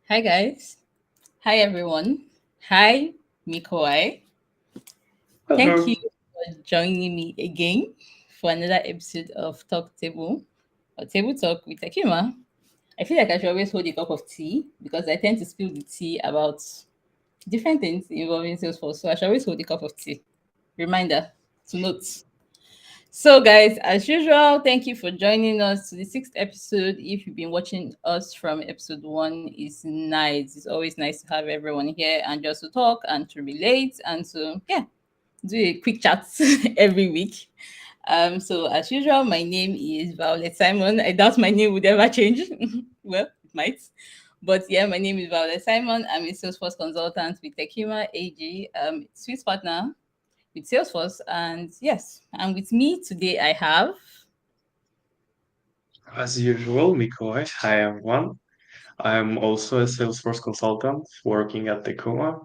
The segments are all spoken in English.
Hi guys. Hi everyone. Hi Mikoi. Thank you Hello. for joining me again for another episode of Talk Table or Table Talk with Tequma. I feel like I should always hold a cup of tea because I tend to spill the tea about different things involving Salesforce. So I should always hold a cup of tea. Reminder to note. So, guys, as usual, thank you for joining us to the sixth episode. If you've been watching us from episode one, it's nice. It's always nice to have everyone here and just to talk and to relate and to do a quick chat every week. So as usual, my name is Violet Simon. I doubt my name would ever change. Well, it might. But yeah, my name is Violet Simon. I'm a Salesforce consultant with Tequma AG, Swiss partner with Salesforce. And yes, and with me today I have. As usual, Mikoi. Hi, everyone. I'm also a Salesforce consultant working at Tequma.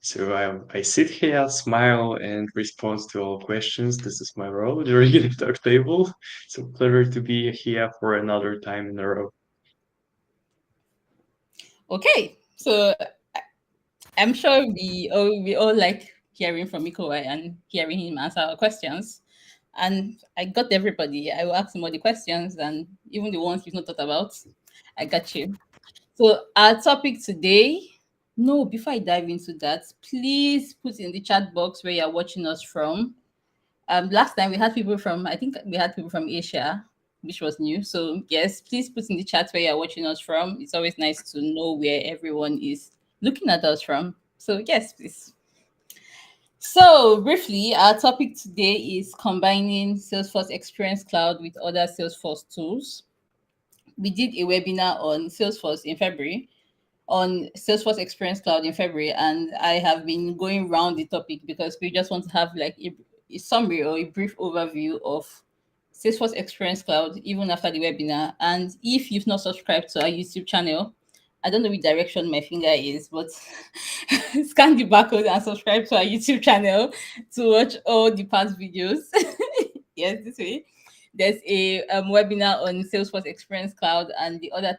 So I sit here, smile, and respond to all questions. This is my role during the talk table. So pleasure to be here for another time in a row. Okay, so I'm sure we all like hearing from Mikoi and hearing him answer our questions. And I got everybody. I will ask him all the questions and even the ones you've not thought about. I got you. So our topic today. No, before I dive into that, please put in the chat box where you're watching us from. Last time we had people from, I think we had people from Asia, which was new. So yes, please put in the chat where you're watching us from. It's always nice to know where everyone is looking at us from. So yes, please. So briefly, our topic today is combining Salesforce Experience Cloud with other Salesforce tools. We did a webinar on Salesforce in February, on Salesforce Experience Cloud in February, and I have been going around the topic because we just want to have like a summary or a brief overview of Salesforce Experience Cloud even after the webinar. And if you've not subscribed to our YouTube channel, I don't know which direction my finger is, but scan the barcode and subscribe to our YouTube channel to watch all the past videos. Yes, this way. There's a webinar on Salesforce Experience Cloud, and the other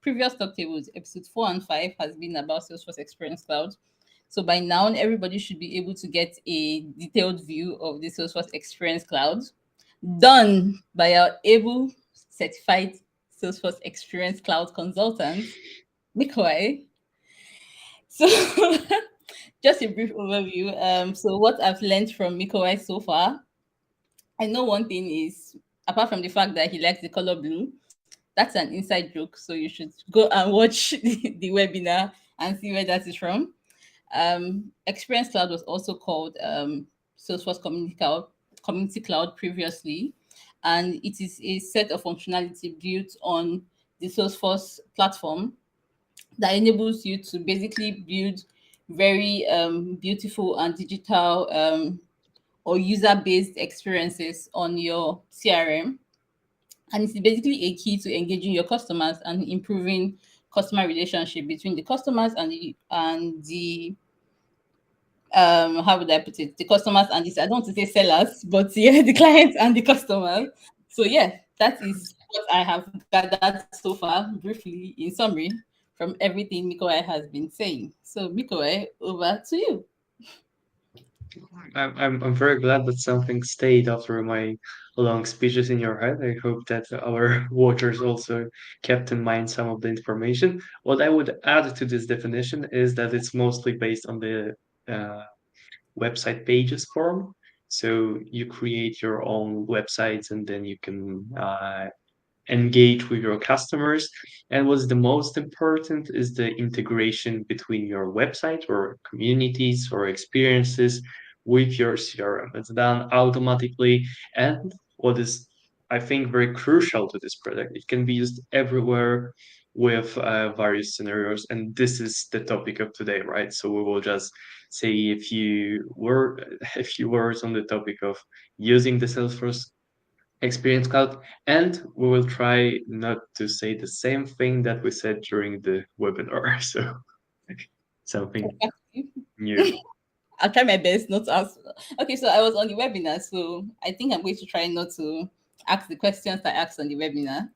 previous talk tables, episode 4 and 5, has been about Salesforce Experience Cloud. So by now, everybody should be able to get a detailed view of the Salesforce Experience Cloud done by our able certified Salesforce Experience Cloud consultant, Mikoi. So just a brief overview. So what I've learned from Mikoi so far, I know one thing is, apart from the fact that he likes the color blue, that's an inside joke. So you should go and watch the webinar and see where that is from. Experience Cloud was also called Salesforce Community Cloud previously, and it is a set of functionality built on the Salesforce platform that enables you to basically build very beautiful and digital or user-based experiences on your CRM, and it's basically a key to engaging your customers and improving customer relationship between the customers and the how would I put it? The customers and this, I don't want to say sellers, but yeah, the clients and the customers. So yeah, that is what I have gathered so far, briefly in summary, from everything Mikoe has been saying. So Mikoe, over to you. I'm very glad that something stayed after my long speeches in your head. I hope that our watchers also kept in mind some of the information. What I would add to this definition is that it's mostly based on the uh, website pages form. So you create your own websites and then you can engage with your customers. And what's the most important is the integration between your website or communities or experiences with your CRM. It's done automatically. And what is, I think, very crucial to this product, it can be used everywhere with various scenarios. And this is the topic of today, right? So we will just say a few words on the topic of using the Salesforce Experience Cloud, and we will try not to say the same thing that we said during the webinar. So something new. I'll try my best not to ask. Okay, so I was on the webinar, so I think I'm going to try not to ask the questions I asked on the webinar.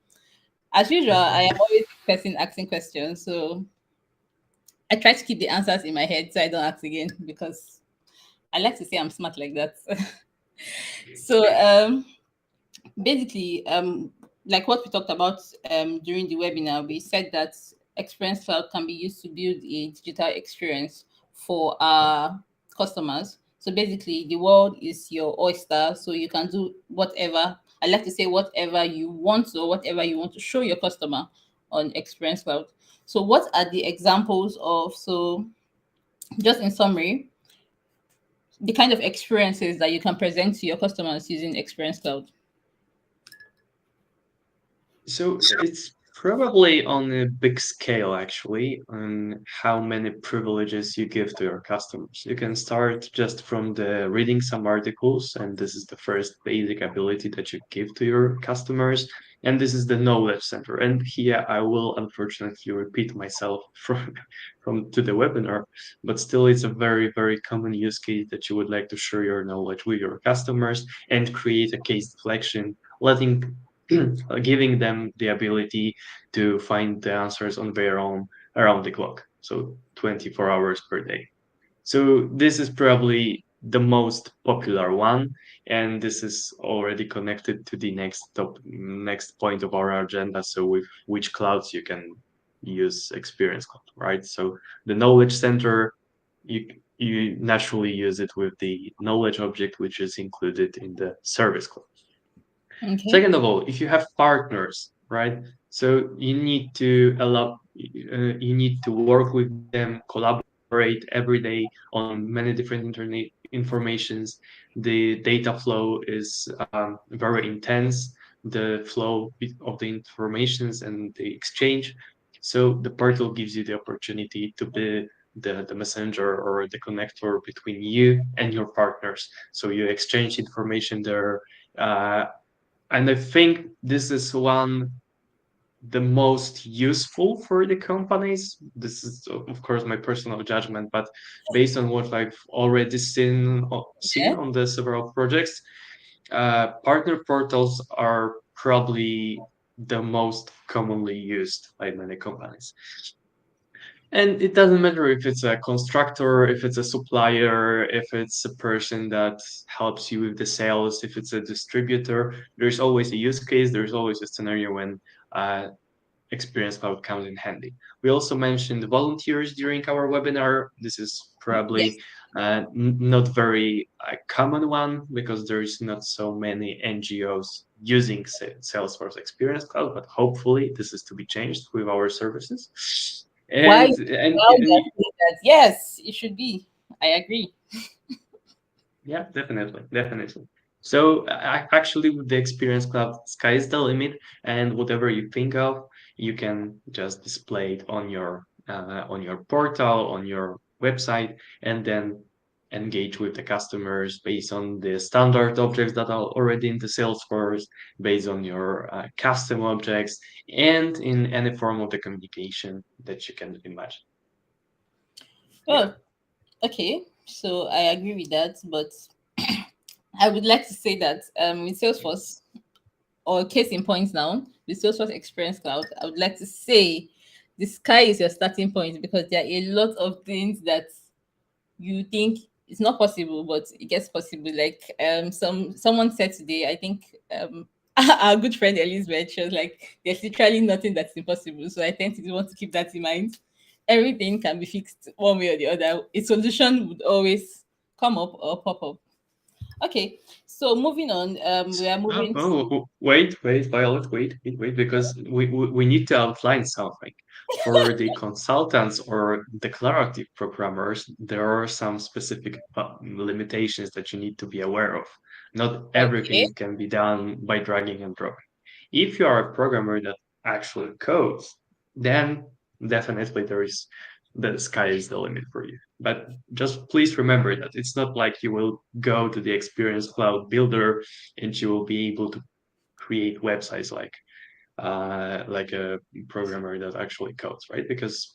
As usual, I am always the person asking questions. So I try to keep the answers in my head so I don't ask again because I like to say I'm smart like that. So basically, like what we talked about during the webinar, we said that Experience Cloud can be used to build a digital experience for our customers. So basically, the world is your oyster, so you can do whatever. I like to say whatever you want or whatever you want to show your customer on Experience Cloud. So, what are the examples of? So, just in summary, the kind of experiences that you can present to your customers using Experience Cloud. So it's probably on a big scale, actually, on how many privileges you give to your customers. You can start just from the reading some articles, and this is the first basic ability that you give to your customers. And this is the knowledge center. And here I will unfortunately repeat myself from to the webinar, but still it's a very, very common use case that you would like to share your knowledge with your customers and create a case deflection, letting giving them the ability to find the answers on their own around the clock. So 24 hours per day. So this is probably the most popular one, and this is already connected to the next point of our agenda. So with which clouds you can use Experience Cloud, right? So the knowledge center, you you naturally use it with the knowledge object, which is included in the service cloud. Okay. Second of all, if you have partners, right? So you need to allow, you need to work with them, collaborate every day on many different internet informations. The data flow is very intense. The flow of the informations and the exchange. So the portal gives you the opportunity to be the messenger or the connector between you and your partners. So you exchange information there, uh, and I think this is one the most useful for the companies. This is of course my personal judgment, but based on what I've already seen Yeah. on the several projects, partner portals are probably the most commonly used by many companies. And it doesn't matter if it's a constructor, if it's a supplier, if it's a person that helps you with the sales, if it's a distributor, there's always a use case, there's always a scenario when uh, Experience Cloud comes in handy. We also mentioned volunteers during our webinar. This is Yes. probably not very common one because there is not so many NGOs using Salesforce Experience Cloud, but hopefully this is to be changed with our services. Why? And Wow, you say that? Yes, it should be. I agree. yeah, definitely, definitely. So actually, with the Experience Cloud, sky is the limit, and whatever you think of, you can just display it on your portal, on your website, and then engage with the customers based on the standard objects that are already in the Salesforce, based on your custom objects, and in any form of the communication that you can imagine. Yeah. Well, okay. So I agree with that, but I would like to say that with Salesforce, or case in point now, with Salesforce Experience Cloud, I would like to say the sky is your starting point because there are a lot of things that you think it's not possible, but it gets possible. Like someone said today, I think our good friend Elizabeth, she was like, there's literally nothing that's impossible. So I tend to want to keep that in mind. Everything can be fixed one way or the other. A solution would always come up or pop up. Okay, so moving on, we are moving to Wait, Violet, wait, because we need to outline something. For the consultants or declarative programmers, there are some specific limitations that you need to be aware of. Not okay. everything can be done by dragging and dropping. If you are a programmer that actually codes, then definitely there is the sky is the limit for you. But just please remember that it's not like you will go to the Experience Cloud Builder and you will be able to create websites like a programmer that actually codes, right? Because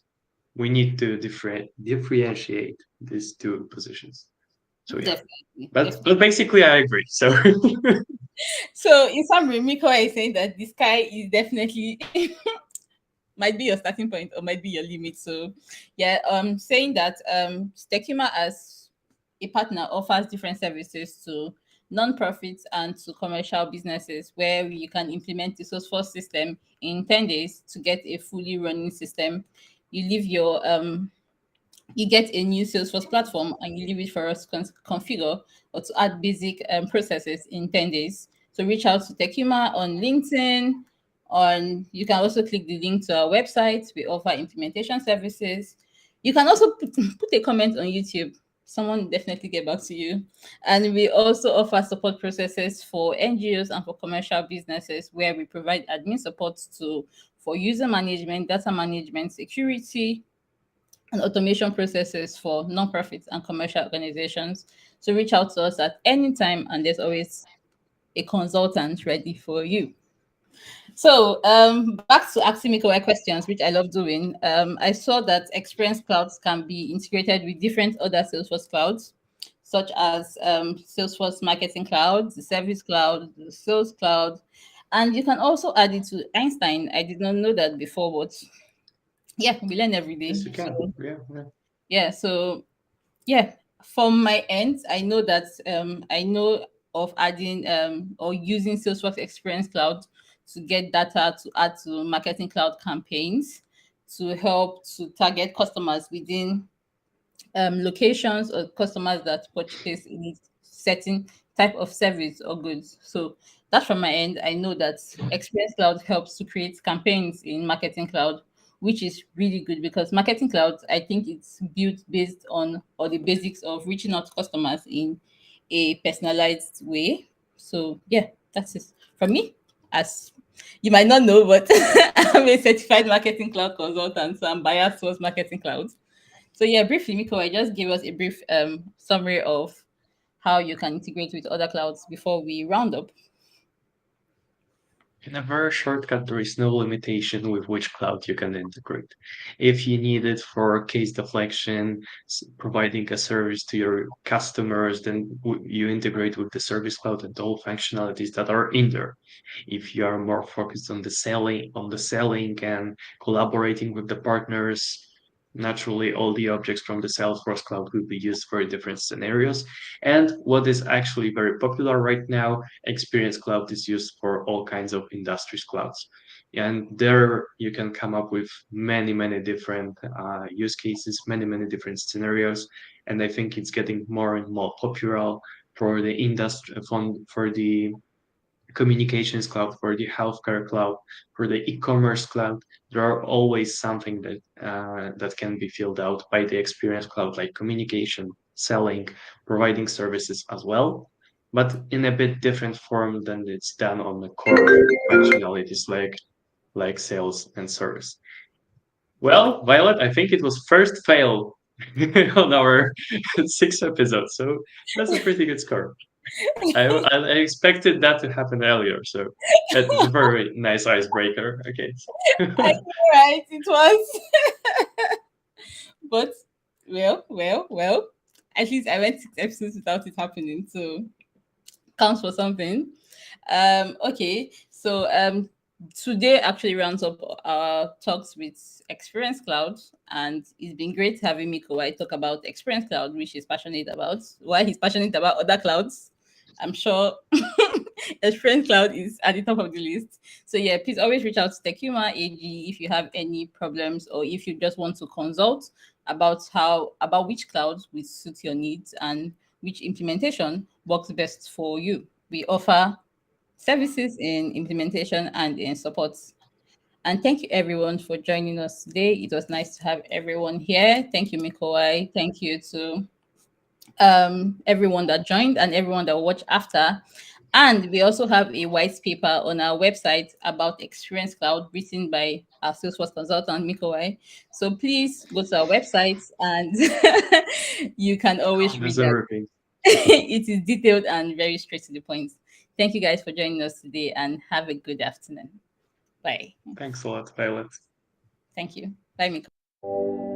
we need to differentiate these two positions. So yeah, Definitely, but definitely. basically I agree. So So in summary, Miko is saying that the sky is definitely might be your starting point or might be your limit. So yeah, saying that Tequma as a partner offers different services to non-profits and to commercial businesses where you can implement the Salesforce system in 10 days to get a fully running system. You leave your you get a new Salesforce platform and you leave it for us to configure or to add basic processes in 10 days. So reach out to Tequma on LinkedIn. On you can also click the link to our website. We offer implementation services. You can also put a comment on YouTube. Someone will definitely get back to you. And we also offer support processes for NGOs and for commercial businesses where we provide admin support to for user management, data management, security, and automation processes for nonprofits and commercial organizations. So reach out to us at any time, and there's always a consultant ready for you. So back to asking me correct questions, which I love doing. I saw that Experience Clouds can be integrated with different other Salesforce clouds, such as Salesforce Marketing Cloud, the Service Cloud, the Sales Cloud, and you can also add it to Einstein. I did not know that before, but yeah, we learn every Yes, day. you can. So Yeah, yeah. yeah, so yeah, from my end, I know that I know of adding or using Salesforce Experience Cloud to get data to add to Marketing Cloud campaigns to help to target customers within locations or customers that purchase a certain type of service or goods. So that's from my end. I know that Experience Cloud helps to create campaigns in Marketing Cloud, which is really good because Marketing Cloud, I think it's built based on or the basics of reaching out to customers in a personalized way. So yeah, that's it from me. As you might not know, but I'm a certified marketing cloud consultant, so I'm biased towards marketing cloud. So yeah, briefly, Miko, I just gave us a brief summary of how you can integrate with other clouds before we round up. In a very shortcut, there is no limitation with which cloud you can integrate. If you need it for case deflection, providing a service to your customers, then you integrate with the Service Cloud and all functionalities that are in there. If you are more focused on the selling and collaborating with the partners, naturally all the objects from the Salesforce Cloud will be used for different scenarios. And what is actually very popular right now, Experience Cloud is used for all kinds of industries clouds. And there you can come up with many, many different use cases, many, many different scenarios. And I think it's getting more and more popular for the industry, for the communications cloud, for the healthcare cloud, for the e-commerce cloud. There are always something that can be filled out by the experience cloud, like communication, selling, providing services as well, but in a bit different form than it's done on the core functionalities like sales and service. Well, Violet, I think it was first fail on our 6 episodes, so that's a pretty good score. I expected that to happen earlier, so it's a very nice icebreaker. Okay. I know, right? It was, but well. At least I went 6 episodes without it happening, so counts for something. Okay, so today actually rounds up our talks with Experience Cloud, and it's been great having Miko. I talk about Experience Cloud, which he's passionate about. Why he's passionate about other clouds, I'm sure Experience Cloud is at the top of the list. So yeah, please always reach out to Tequma AG if you have any problems or if you just want to consult about which cloud will suit your needs and which implementation works best for you. We offer services in implementation and in support. And thank you everyone for joining us today. It was nice to have everyone here. Thank you, Mikoi. Thank you to everyone that joined and everyone that watched after. And we also have a white paper on our website about Experience Cloud written by our Salesforce consultant, Mikoi. So please go to our website and you can always read There's that. everything. It is detailed and very straight to the point. Thank you guys for joining us today and have a good afternoon. Bye. Thanks a lot, Violet. Thank you. Bye, Miko.